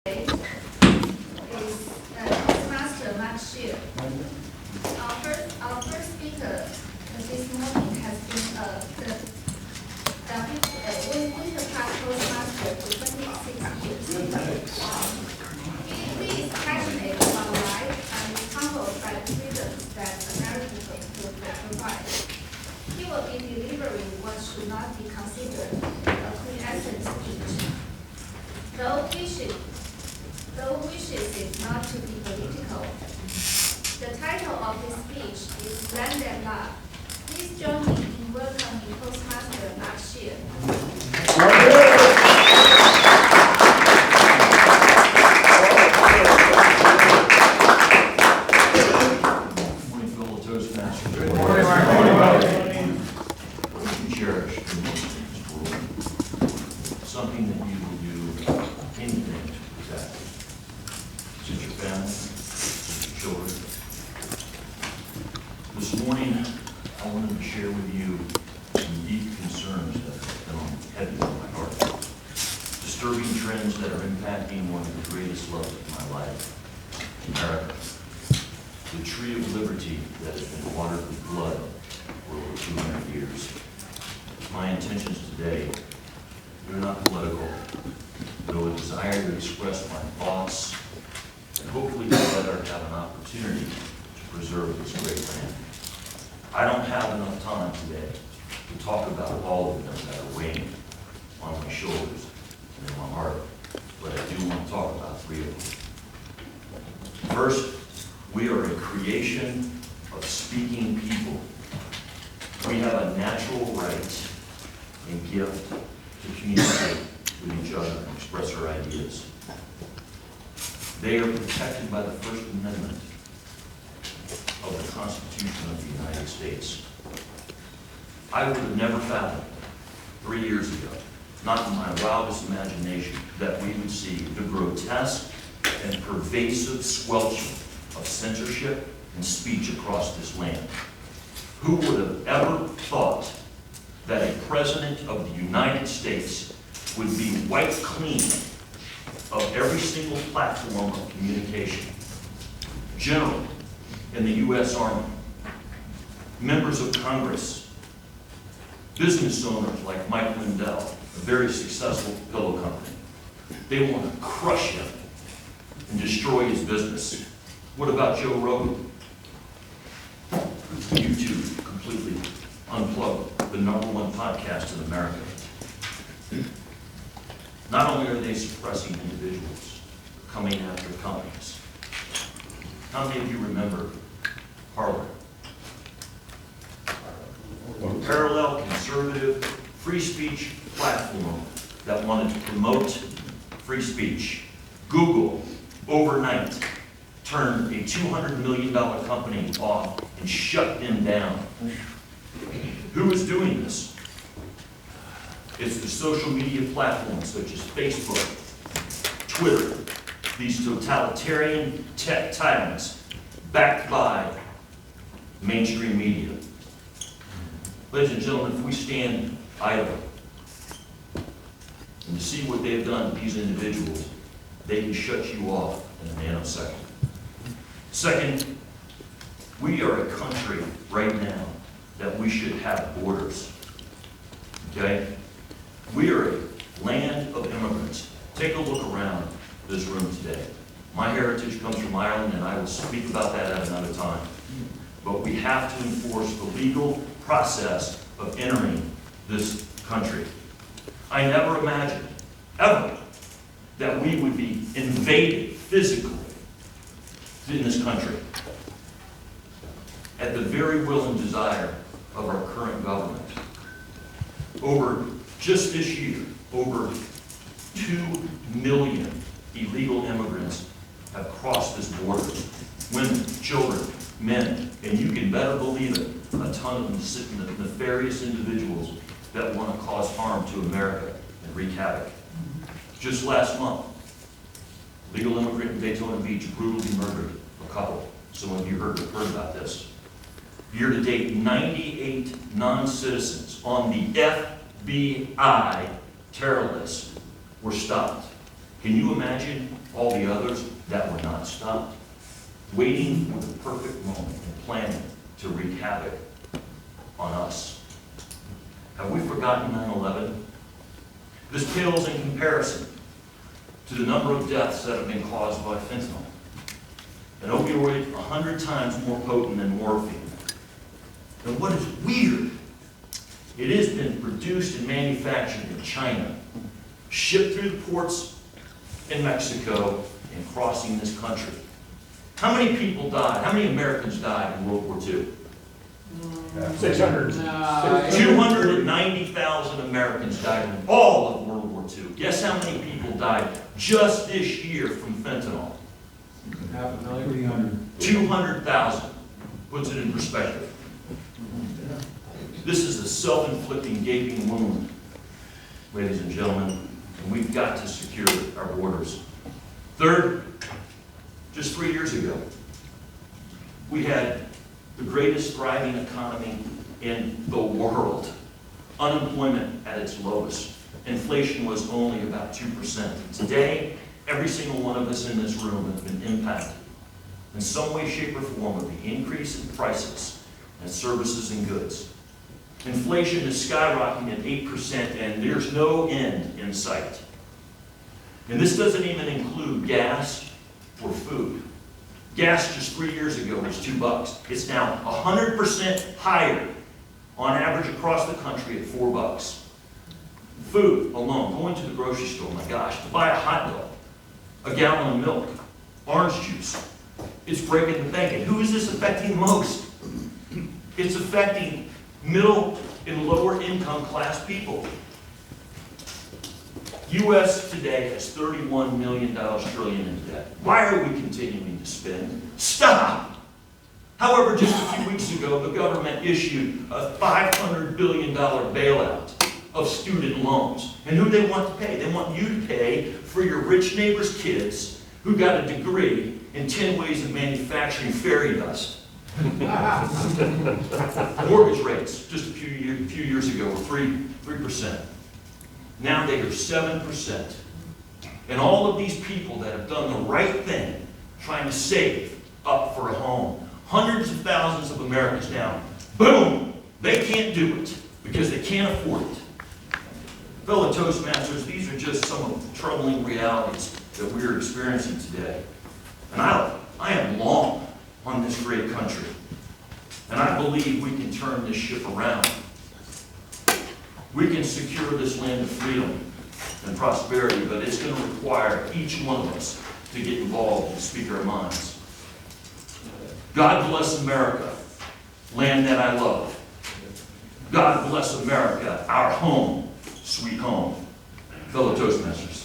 is Toastmaster Shear. Our first speaker this morning has been winter class Toastmaster for 26 years. He is passionate about life and is humbled by the freedoms that America provide. He will be delivering what should not be considered a quiescent speech. Though wishes is not to be political. The title of his speech is Land and Love. Please join me in welcoming Toastmaster Shear. Good morning, fellow Toastmasters. Good morning. You cherish the most in this world. Something that you will do anything to protect. Is it your family? Is it your children? This morning, I wanted to share with you some deep concerns that have been heavy on my heart. Disturbing trends that are impacting one of the greatest loves of my life, America. The tree of liberty that has been watered with blood for over 200 years. My intentions today, they're not political, though a desire to express my thoughts and hopefully together have an opportunity to preserve this great land. I don't have enough time today to talk about all of them that are weighing on my shoulders and in my heart, but I do want to talk about 3 of them. First, we are a creation of speaking people. We have a natural right and gift to communicate with each other and express our ideas. They are protected by the First Amendment of the Constitution of the United States. I would have never fathomed 3 years ago, not in my wildest imagination, that we would see the grotesque and pervasive squelching of censorship and speech across this land. Who would have ever thought that a president of the United States would be wiped clean of every single platform of communication? General in the U.S. Army, members of Congress, business owners like Mike Lindell, a very successful pillow company. They want to crush him and destroy his business. What about Joe Rogan? YouTube completely unplugged the #1 podcast in America. Not only are they suppressing individuals, they're coming after companies. How many of you remember Parler? A parallel conservative free speech platform that wanted to promote free speech. Google, overnight, turned a $200 million company off and shut them down. Who is doing this? It's the social media platforms such as Facebook, Twitter, these totalitarian tech tyrants backed by mainstream media. Ladies and gentlemen, if we stand idle and to see what they've done to these individuals, they can shut you off in a nanosecond. Second, we are a country right now that we should have borders. Okay? We are a land of immigrants. Take a look around this room today. My heritage comes from Ireland, and I will speak about that at another time. But we have to enforce the legal process of entering this country. I never imagined, ever, that we would be invaded physically in this country at the very will and desire of our current government. Over just this year, over 2 million illegal immigrants have crossed this border. Women, children, men, and you can better believe it, a ton of nefarious individuals that want to cause harm to America and wreak havoc. Just last month, legal immigrant in Daytona Beach brutally murdered a couple. Some of you heard about this. Year to date, 98 non-citizens on the FBI terror list were stopped. Can you imagine all the others that were not stopped, waiting for the perfect moment and planning to wreak havoc on us. Have we forgotten 9/11? This pales in comparison to the number of deaths that have been caused by fentanyl, an opioid 100 times more potent than morphine. And what is weird, it has been produced and manufactured in China, shipped through the ports in Mexico, and crossing this country. How many people died? How many Americans died in World War II? 600. 290,000 Americans died in all of World War II. Guess how many people died just this year from fentanyl? 200,000. Puts it in perspective. This is a self-inflicting gaping wound, ladies and gentlemen, and we've got to secure our borders. Third, just 3 years ago, we had the greatest thriving economy in the world. Unemployment at its lowest. Inflation was only about 2%. Today, every single one of us in this room has been impacted in some way, shape, or form with the increase in prices and services and goods. Inflation is skyrocketing at 8%, and there's no end in sight. And this doesn't even include gas or food. Gas just 3 years ago was $2. It's now 100% higher on average across the country at $4. Food alone, going to the grocery store, my gosh, to buy a hot dog, a gallon of milk, orange juice, it's breaking the bank. And who is this affecting most? It's affecting middle and lower income class people. U.S. today has $31 million trillion in debt. Why are we continuing to spend? Stop! However, just a few weeks ago, the government issued a $500 billion bailout of student loans. And who do they want to pay? They want you to pay for your rich neighbor's kids who got a degree in 10 ways of manufacturing fairy dust. Mortgage rates just a few years ago were 3%. Now they are 7%. And all of these people that have done the right thing, trying to save up for a home, hundreds of thousands of Americans now, boom, they can't do it because they can't afford it. Fellow Toastmasters, these are just some of the troubling realities that we're experiencing today. And I am long on this great country. And I believe we can turn this ship around. We can secure this land of freedom and prosperity, but it's going to require each one of us to get involved and speak our minds. God bless America, land that I love. God bless America, our home, sweet home. Fellow Toastmasters.